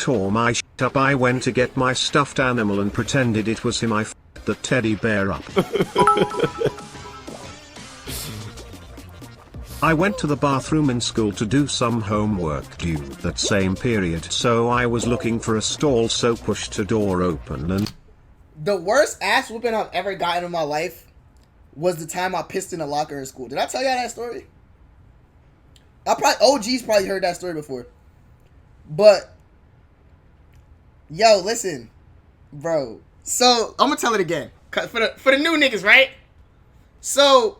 tore my shit up. I went to get my stuffed animal and pretended it was him. I f***ed the teddy bear up. I went to the bathroom in school to do some homework due that same period, so I was looking for a stall, so pushed a door open and... The worst ass whooping I've ever gotten in my life was the time I pissed in a locker in school. Did I tell y'all that story? OG's probably heard that story before. But, yo, listen, bro. So, I'm going to tell it again. For the new niggas, right? So,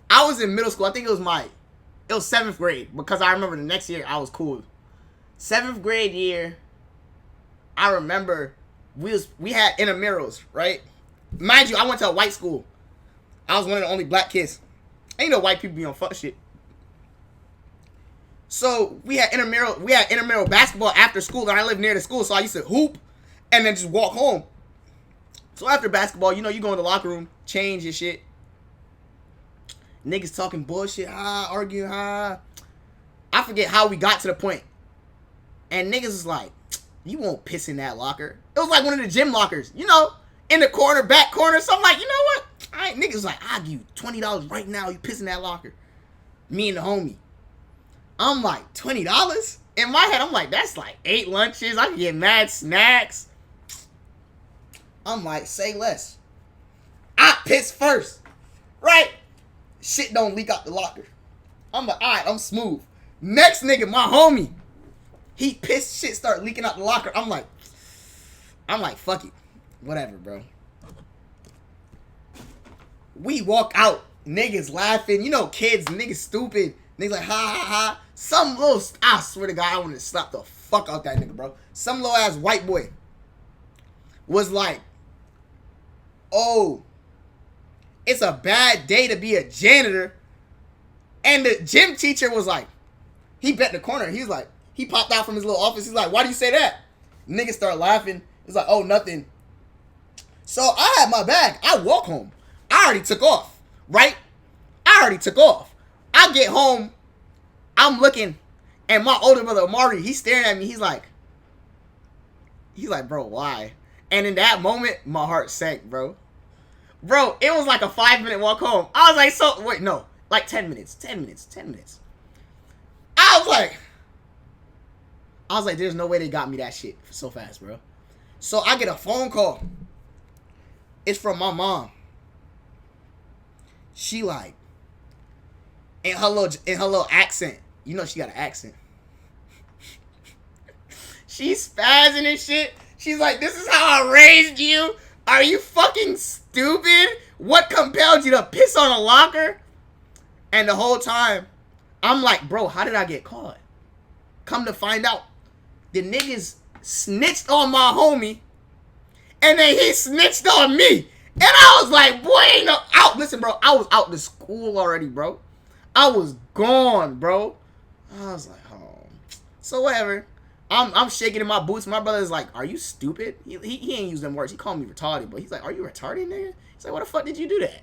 I was in middle school. I think it was 7th grade. Because I remember the next year, I was cool. 7th grade year, I remember we had intramurals, right? Mind you, I went to a white school. I was one of the only black kids. And you know white people be on fuck shit. So we had intramural basketball after school, and I lived near the school, so I used to hoop and then just walk home. So after basketball, you know, you go in the locker room, change your shit. Niggas talking bullshit, arguing, I forget how we got to the point. And niggas was like, you won't piss in that locker. It was like one of the gym lockers, you know, in the corner, back corner. So I'm like, you know what? Niggas was like, I'll give you $20 right now. You piss in that locker. Me and the homie. I'm like, $20? In my head, I'm like, that's like 8 lunches. I can get mad snacks. I'm like, say less. I piss first. Right? Shit don't leak out the locker. I'm like, alright, I'm smooth. Next nigga, my homie. He pissed, shit start leaking out the locker. I'm like, fuck it. Whatever, bro. We walk out. Niggas laughing. You know, kids, niggas stupid. Niggas like, ha, ha, ha. Some little, I swear to God, I want to slap the fuck out that nigga, bro. Some little ass white boy was like, oh, it's a bad day to be a janitor. And the gym teacher was like, he bet the corner. He was like, he popped out from his little office. He's like, why do you say that? Niggas start laughing. He's like, oh, nothing. So I had my bag. I walk home. I already took off, right? I already took off. I get home. I'm looking. And my older brother, Amari, he's staring at me. He's like, bro, why? And in that moment, my heart sank, bro. Bro, it was like a 5-minute walk home. I was like, so, wait, no. Like 10 minutes. I was like, there's no way they got me that shit so fast, bro. So I get a phone call. It's from my mom. She like, in her little accent. You know she got an accent. She's spazzing and shit. She's like, this is how I raised you? Are you fucking stupid? What compelled you to piss on a locker? And the whole time, I'm like, bro, how did I get caught? Come to find out, the niggas snitched on my homie, and then he snitched on me. And I was like, boy, ain't no out. Listen, bro, I was out to school already, bro. I was gone, bro. I was like, oh. So whatever. I'm shaking in my boots. My brother's like, are you stupid? He ain't use them words. He called me retarded, but he's like, are you retarded, nigga? He's like, what the fuck did you do that?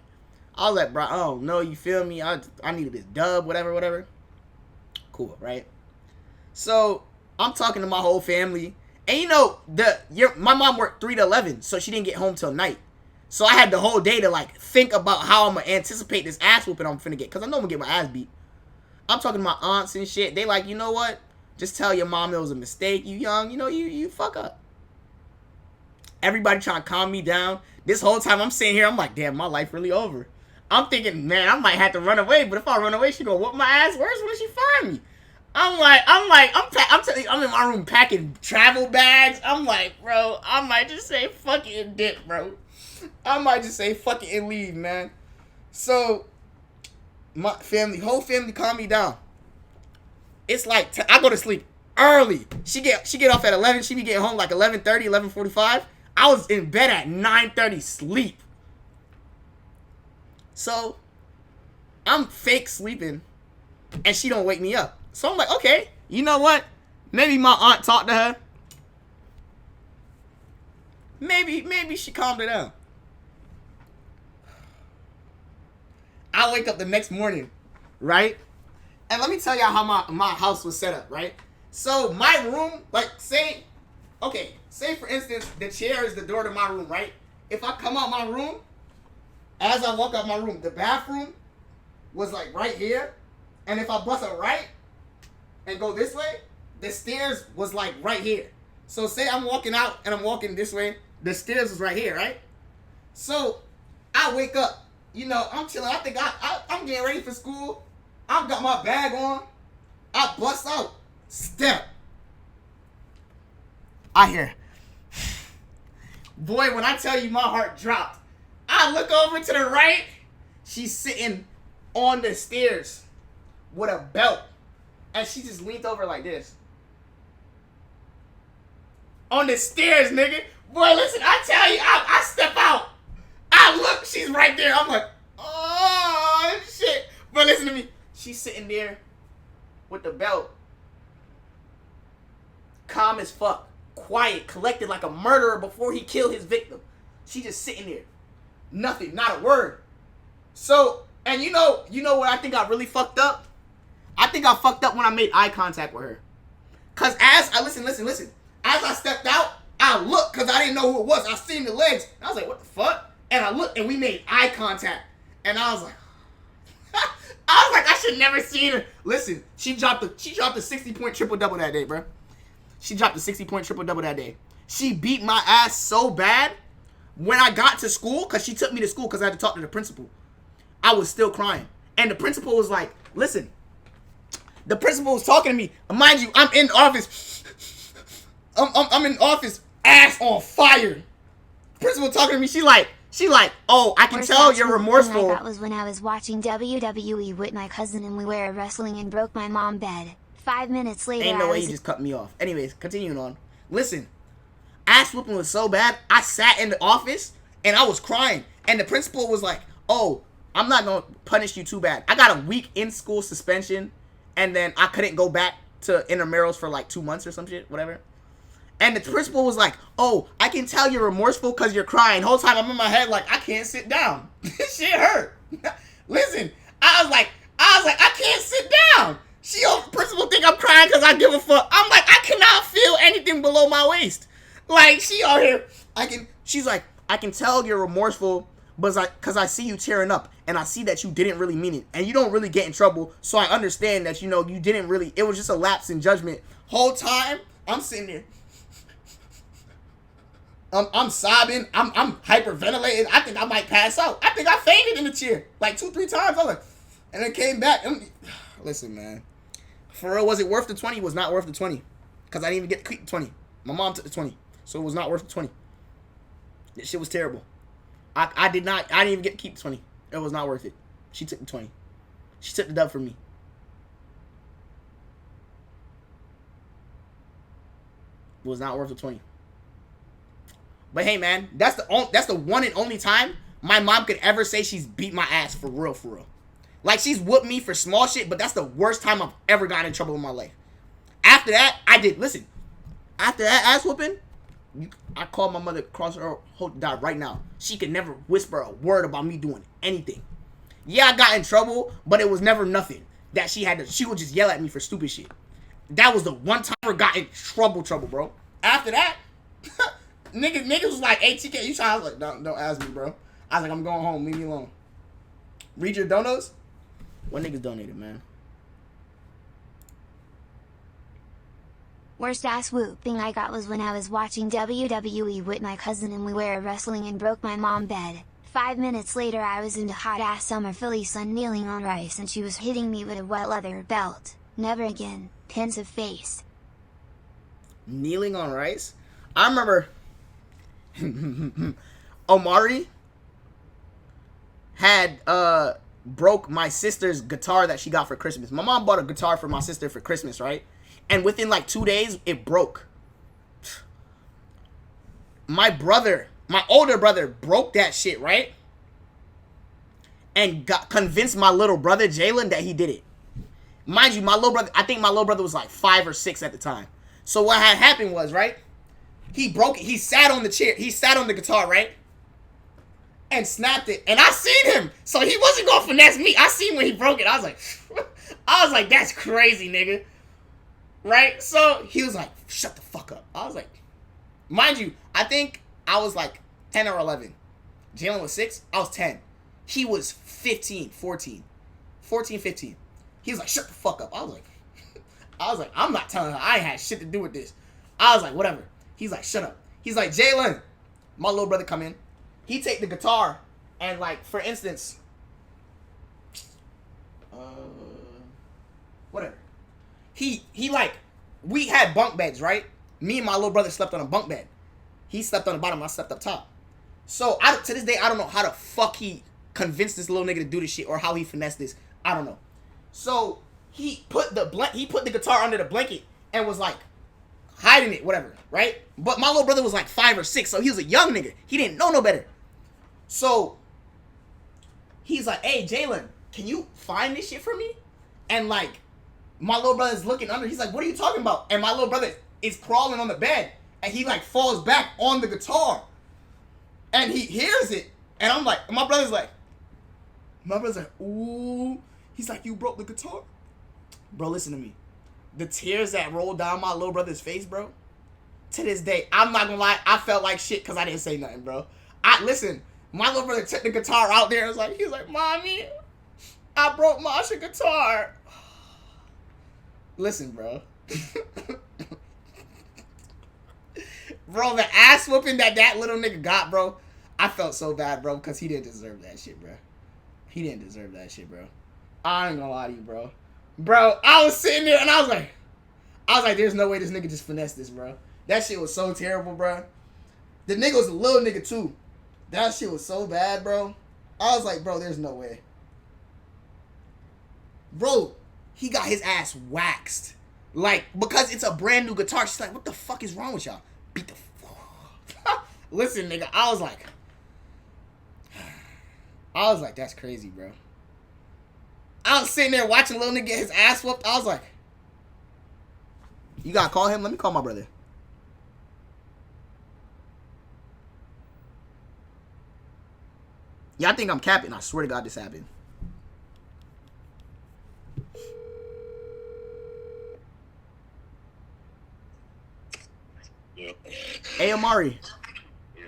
I was like, bro, I don't know. You feel me? I needed this dub, whatever. Cool, right? So I'm talking to my whole family. And you know, my mom worked 3 to 11, so she didn't get home till night. So I had the whole day to like think about how I'm gonna anticipate this ass whooping I'm finna get, cause I know I'm gonna get my ass beat. I'm talking to my aunts and shit. They like, you know what? Just tell your mom it was a mistake. You young, you know, you fuck up. Everybody trying to calm me down. This whole time I'm sitting here, I'm like, damn, my life really over. I'm thinking, man, I might have to run away, but if I run away, she gonna whoop my ass worse when she find me. I'm telling you, I'm in my room packing travel bags. I'm like, bro, I might just say fuck it and dip, bro. I might just say fuck it and leave, man. So, my whole family calm me down. It's like, I go to sleep early. She get off at 11. She be getting home like 11:30, 11:45. I was in bed at 9:30 sleep. So, I'm fake sleeping, and she don't wake me up. So I'm like, okay, you know what? Maybe my aunt talked to her. Maybe she calmed her down. I wake up the next morning, right? And let me tell y'all how my house was set up, right? So my room, like, say okay, say for instance, the chair is the door to my room, right? If I come out my room, as I walk out my room, the bathroom was like right here. And if I bust a right and go this way, the stairs was like right here. So say I'm walking out and I'm walking this way, the stairs is right here, right? So I wake up, you know, I'm chilling. I think I'm getting ready for school. I've got my bag on. I bust out, step. I hear, boy, when I tell you my heart dropped. I look over to the right. She's sitting on the stairs with a belt. And she just leaned over like this. On the stairs, nigga. Boy, listen, I tell you, I step out. I look, she's right there. I'm like, oh, shit. But listen to me. She's sitting there with the belt. Calm as fuck. Quiet, collected like a murderer before he killed his victim. She just sitting there. Nothing, not a word. So, and you know what I think I really fucked up? I think I fucked up when I made eye contact with her. Cause as I listen. As I stepped out, I looked because I didn't know who it was. I seen the legs. And I was like, what the fuck? And I looked and we made eye contact. And I was like, I should never seen her. Listen, she dropped a 60-point triple-double that day, bro. She dropped a 60-point triple-double that day. She beat my ass so bad. When I got to school, because she took me to school because I had to talk to the principal, I was still crying. And the principal was like, listen, the principal was talking to me. Mind you, I'm in the office. I'm in the office, ass on fire. The principal talking to me, she like, oh, I can tell you're remorseful. That was when I was watching WWE with my cousin and we were wrestling and broke my mom bed. 5 minutes later, ain't no way he just cut me off. Anyways, continuing on. Listen. Ass whooping was so bad, I sat in the office and I was crying. And the principal was like, oh, I'm not going to punish you too bad. I got a week in school suspension and then I couldn't go back to intramurals for like 2 months or some shit, whatever. And the principal was like, oh, I can tell you're remorseful because you're crying. The whole time I'm in my head like, I can't sit down. This shit hurt. Listen, I was like, I can't sit down. Principal think I'm crying because I give a fuck. I'm like, I cannot feel anything below my waist. Like, she out here, she's like, I can tell you're remorseful, but because I see you tearing up, and I see that you didn't really mean it, and you don't really get in trouble, so I understand that, you know, you didn't really, it was just a lapse in judgment. Whole time, I'm sitting there, I'm sobbing, I'm hyperventilating, I think I might pass out. I think I fainted in the chair, like 2-3 times, and then came back. Listen, man, for real, was it worth the 20? It was not worth the 20, because I didn't even get to keep the 20. My mom took the 20. So it was not worth the 20. This shit was terrible. I didn't even get to keep the 20. It was not worth it. She took the 20. She took the dub from me. It was not worth the 20. But hey, man, that's the one and only time my mom could ever say she's beat my ass for real, for real. Like, she's whooped me for small shit, but that's the worst time I've ever gotten in trouble in my life. After that, after that ass whooping, I called my mother across her whole dot right now. She could never whisper a word about me doing anything. Yeah, I got in trouble, but it was never nothing that she would just yell at me for stupid shit. That was the one time I ever got in trouble, bro. After that, niggas was like, hey, TK, you trying? I was like, don't ask me, bro. I was like, I'm going home, leave me alone. Read your donos? What niggas donated, man? Worst ass whooping I got was when I was watching WWE with my cousin and we were wrestling and broke my mom bed. 5 minutes later I was in the hot ass summer Philly sun kneeling on rice and she was hitting me with a wet leather belt. Never again. Pensive face. Kneeling on rice? I remember Omari had broke my sister's guitar that she got for Christmas. My mom bought a guitar for my sister for Christmas, right? And within like 2 days, it broke. My older brother broke that shit, right? And convinced my little brother, Jalen, that he did it. Mind you, I think my little brother was like 5 or 6 at the time. So what had happened was, right? He broke it. He sat on the chair. He sat on the guitar, right? And snapped it. And I seen him. So he wasn't going to finesse me. I seen when he broke it. I was like, that's crazy, nigga. Right? So he was like, shut the fuck up. I was like, Mind you, I think I was like 10 or 11. Jalen was 6. I was 10. He was 15, 14. 14, 15. He was like, shut the fuck up. I was like, I'm not telling her. I ain't had shit to do with this. I was like, whatever. He's like, shut up. He's like, Jalen. My little brother come in. He take the guitar and like, for instance, whatever. He like, we had bunk beds, right? Me and my little brother slept on a bunk bed. He slept on the bottom, I slept up top. So, to this day, I don't know how the fuck he convinced this little nigga to do this shit or how he finessed this. I don't know. So, he put the guitar under the blanket and was like, hiding it, whatever, right? But my little brother was like 5 or 6, so he was a young nigga. He didn't know no better. So, he's like, hey, Jalen, can you find this shit for me? And like, my little brother's looking under. He's like, what are you talking about? And my little brother is crawling on the bed. And he like falls back on the guitar. And he hears it. And I'm like, my brother's like, ooh. He's like, you broke the guitar? Bro, listen to me. The tears that rolled down my little brother's face, bro. To this day, I'm not gonna lie, I felt like shit because I didn't say nothing, bro. Listen, my little brother took the guitar out there. He was like, Mommy, I broke Masha's guitar. Listen, bro. Bro, the ass whooping that little nigga got, bro. I felt so bad, bro, because he didn't deserve that shit, bro. He didn't deserve that shit, bro. I ain't gonna lie to you, bro. Bro, I was sitting there and I was like, there's no way this nigga just finessed this, bro. That shit was so terrible, bro. The nigga was a little nigga, too. That shit was so bad, bro. I was like, bro, there's no way. Bro, he got his ass waxed. Like, because it's a brand new guitar. She's like, what the fuck is wrong with y'all? Beat the fuck. Listen, nigga, I was like, that's crazy, bro. I was sitting there watching little nigga get his ass whooped. I was like, you gotta call him? Let me call my brother. Yeah, I think I'm capping. I swear to God this happened. Yeah. Hey, Amari. Yeah.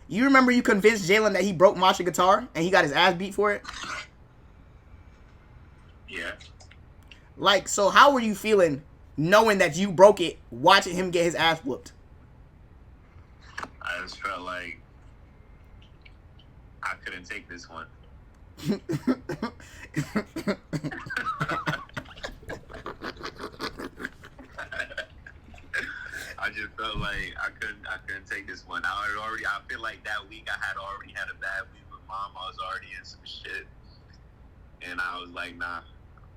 You remember you convinced Jalen that he broke Masha's guitar and he got his ass beat for it? Yeah. Like, so how were you feeling knowing that you broke it, watching him get his ass whooped? I just felt like I couldn't take this one. I just felt like I couldn't take this one. I feel like that week I had already had a bad week with Mom. I was already in some shit. And I was like, nah,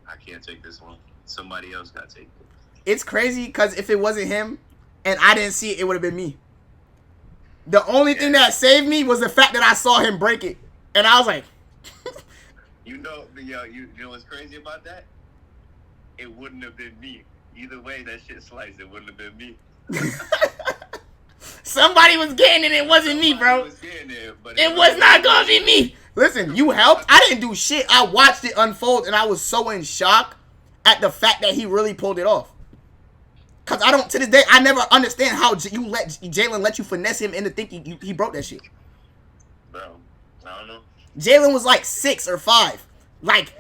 I can't take this one. Somebody else got to take it. It's crazy because if it wasn't him and I didn't see it, it would have been me. The only thing that saved me was the fact that I saw him break it. And I was like... you know what's crazy about that? It wouldn't have been me. Either way, that shit sliced. It wouldn't have been me. Somebody was getting it. It wasn't me, bro. It was not going to be me. Listen, you helped. I didn't do shit. I watched it unfold, and I was so in shock at the fact that he really pulled it off. Because I don't, to this day, I never understand how you let Jalen let you finesse him into thinking he broke that shit. Bro, I don't know. Jalen was like 6 or 5. Like,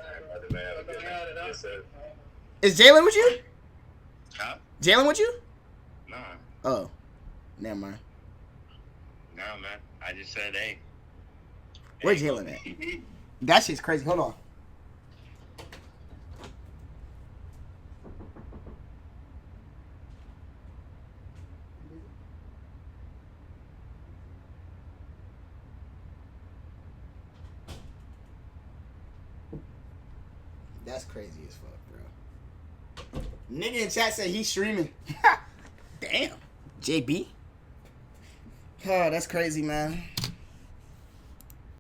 is Jalen with you? Huh? Jalen with you? Nah. Oh, never mind. Nah, man. I just said, hey. Where Jalen at? That shit's crazy. Hold on. That's crazy as fuck, bro. Nigga in chat said he's streaming. Damn. JB? Oh, that's crazy, man.